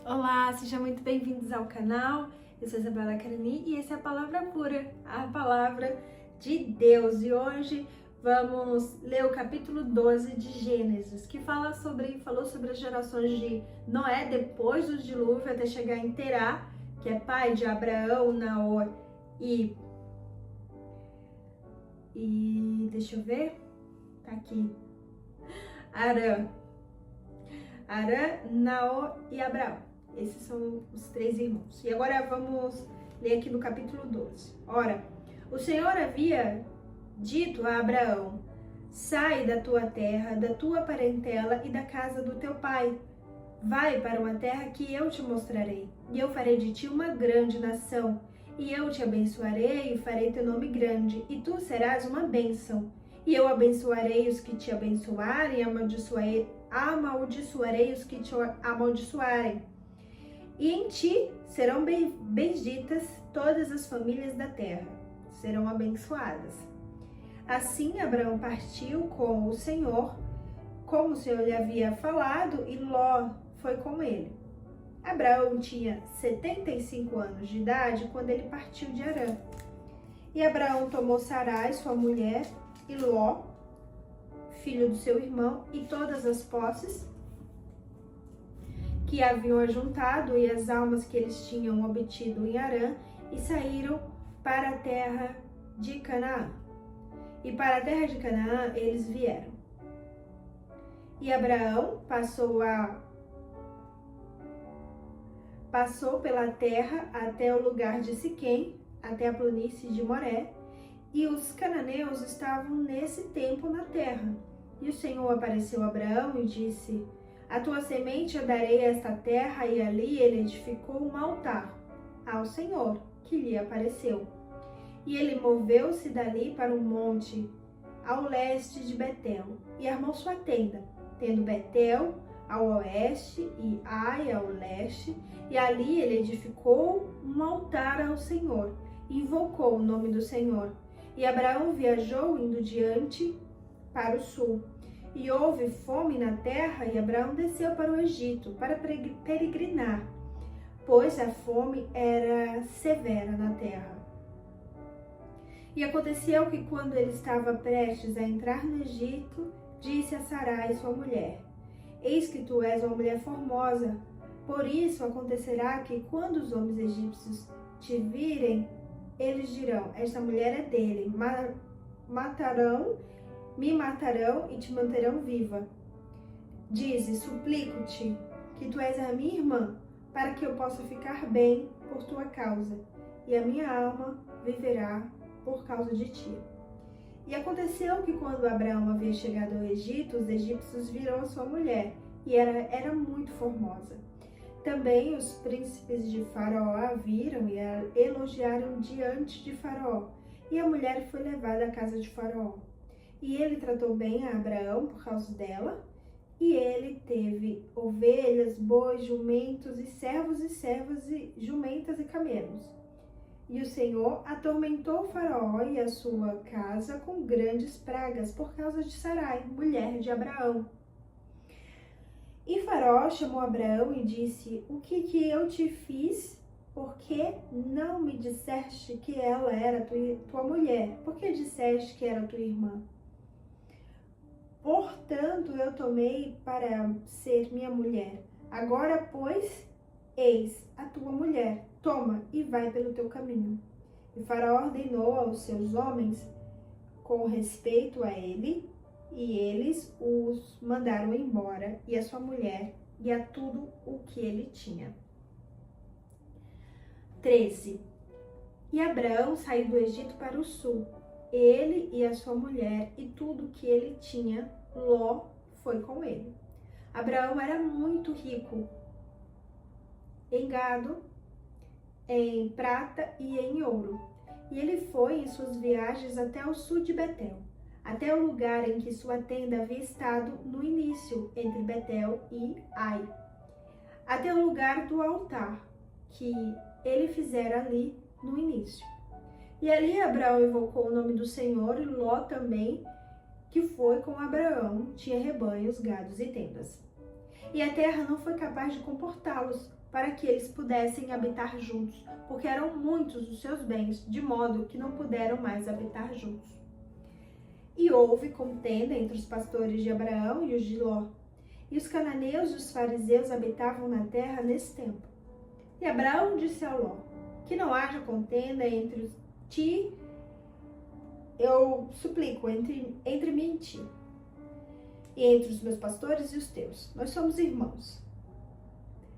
Olá, sejam muito bem-vindos ao canal. Eu sou Isabela Carani e essa é a Palavra Pura, a Palavra de Deus. E hoje vamos ler o capítulo 12 de Gênesis, que falou sobre as gerações de Noé depois do dilúvio até chegar em Terá, que é pai de Abraão, Naor e deixa eu ver, tá aqui, Arã, Naor e Abraão. Esses são os três irmãos. E agora vamos ler aqui no capítulo 12. Ora, o Senhor havia dito a Abraão: sai da tua terra, da tua parentela e da casa do teu pai. Vai para uma terra que eu te mostrarei, e eu farei de ti uma grande nação. E eu te abençoarei e farei teu nome grande, e tu serás uma bênção. E eu abençoarei os que te abençoarem, e amaldiçoarei os que te amaldiçoarem. E em ti serão benditas todas as famílias da terra, serão abençoadas. Assim Abraão partiu com o Senhor, como o Senhor lhe havia falado, e Ló foi com ele. Abraão tinha 75 anos de idade quando ele partiu de Harã. E Abraão tomou Sarai, sua mulher, e Ló, filho do seu irmão, e todas as posses que haviam ajuntado e as almas que eles tinham obtido em Harã, e saíram para a terra de Canaã. E para a terra de Canaã eles vieram. E Abraão passou pela terra até o lugar de Siquém, até a planície de Moré, e os cananeus estavam nesse tempo na terra. E o Senhor apareceu a Abraão e disse: a tua semente eu darei esta terra, e ali ele edificou um altar ao Senhor, que lhe apareceu. E ele moveu-se dali para um monte ao leste de Betel, e armou sua tenda, tendo Betel ao oeste e Ai ao leste, e ali ele edificou um altar ao Senhor, e invocou o nome do Senhor. E Abraão viajou indo diante para o sul. E houve fome na terra, e Abraão desceu para o Egito para peregrinar, pois a fome era severa na terra. E aconteceu que, quando ele estava prestes a entrar no Egito, disse a Sarai, sua mulher: eis que tu és uma mulher formosa. Por isso acontecerá que, quando os homens egípcios te virem, eles dirão: esta mulher é dele. Me matarão e te manterão viva. Dize: suplico-te que tu és a minha irmã, para que eu possa ficar bem por tua causa, e a minha alma viverá por causa de ti. E aconteceu que, quando Abraão havia chegado ao Egito, os egípcios viram a sua mulher, e era muito formosa. Também os príncipes de Faraó a viram e a elogiaram diante de Faraó, e a mulher foi levada à casa de Faraó. E ele tratou bem a Abraão por causa dela, e ele teve ovelhas, bois, jumentos, e servos e servas, e jumentas e camelos. E o Senhor atormentou Faraó e a sua casa com grandes pragas por causa de Sarai, mulher de Abraão. E Faraó chamou Abraão e disse: o que eu te fiz? Por que não me disseste que ela era tua mulher? Por que disseste que era tua irmã? Portanto, eu tomei para ser minha mulher. Agora, pois, eis a tua mulher. Toma e vai pelo teu caminho. E Faraó ordenou aos seus homens com respeito a ele, e eles os mandaram embora, e a sua mulher, e a tudo o que ele tinha. 13. E Abraão saiu do Egito para o sul, ele e a sua mulher, e tudo que ele tinha. Ló foi com ele. Abraão era muito rico em gado, em prata e em ouro. E ele foi em suas viagens até o sul de Betel, até o lugar em que sua tenda havia estado no início, entre Betel e Ai, até o lugar do altar que ele fizera ali no início. E ali Abraão invocou o nome do Senhor, e Ló também, que foi com Abraão, tinha rebanhos, gados e tendas. E a terra não foi capaz de comportá-los, para que eles pudessem habitar juntos, porque eram muitos os seus bens, de modo que não puderam mais habitar juntos. E houve contenda entre os pastores de Abraão e os de Ló. E os cananeus e os fariseus habitavam na terra nesse tempo. E Abraão disse ao Ló: que não haja contenda entre ti, eu suplico, entre mim e ti, e entre os meus pastores e os teus. Nós somos irmãos.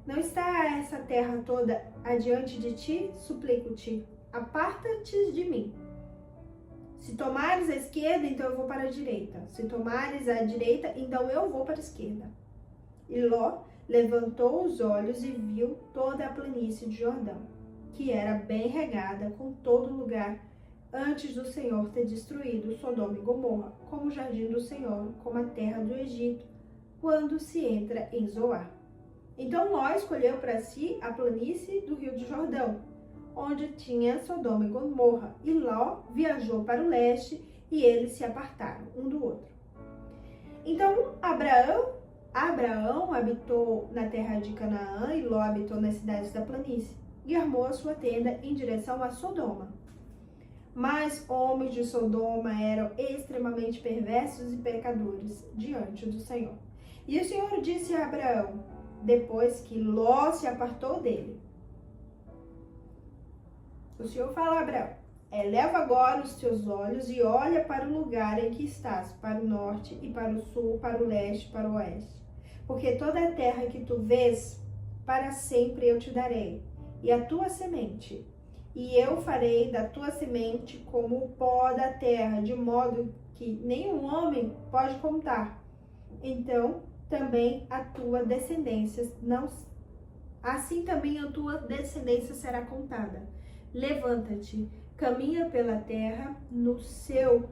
Não está essa terra toda adiante de ti? Suplico-te, aparta-te de mim. Se tomares a esquerda, então eu vou para a direita. Se tomares a direita, então eu vou para a esquerda. E Ló levantou os olhos e viu toda a planície de Jordão, que era bem regada com todo lugar, antes do Senhor ter destruído Sodoma e Gomorra, como o jardim do Senhor, como a terra do Egito, quando se entra em Zoar. Então Ló escolheu para si a planície do rio de Jordão, onde tinha Sodoma e Gomorra, e Ló viajou para o leste, e eles se apartaram um do outro. Então Abraão habitou na terra de Canaã, e Ló habitou nas cidades da planície, e armou a sua tenda em direção a Sodoma. Mas homens de Sodoma eram extremamente perversos e pecadores diante do Senhor. E o Senhor disse a Abraão, depois que Ló se apartou dele: o Senhor fala a Abraão: eleva agora os teus olhos e olha para o lugar em que estás, para o norte e para o sul, para o leste e para o oeste. Porque toda a terra que tu vês, para sempre eu te darei, e a tua semente. E eu farei da tua semente como o pó da terra, de modo que nenhum homem pode contar. Então, também a tua descendência não... Assim também a tua descendência será contada. Levanta-te, caminha pela terra no seu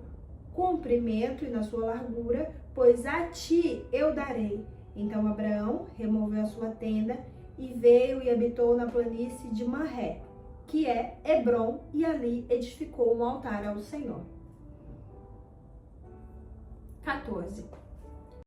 comprimento e na sua largura, pois a ti eu darei. Então Abraão removeu a sua tenda e veio e habitou na planície de Manré, que é Hebrom, e ali edificou um altar ao Senhor. 14.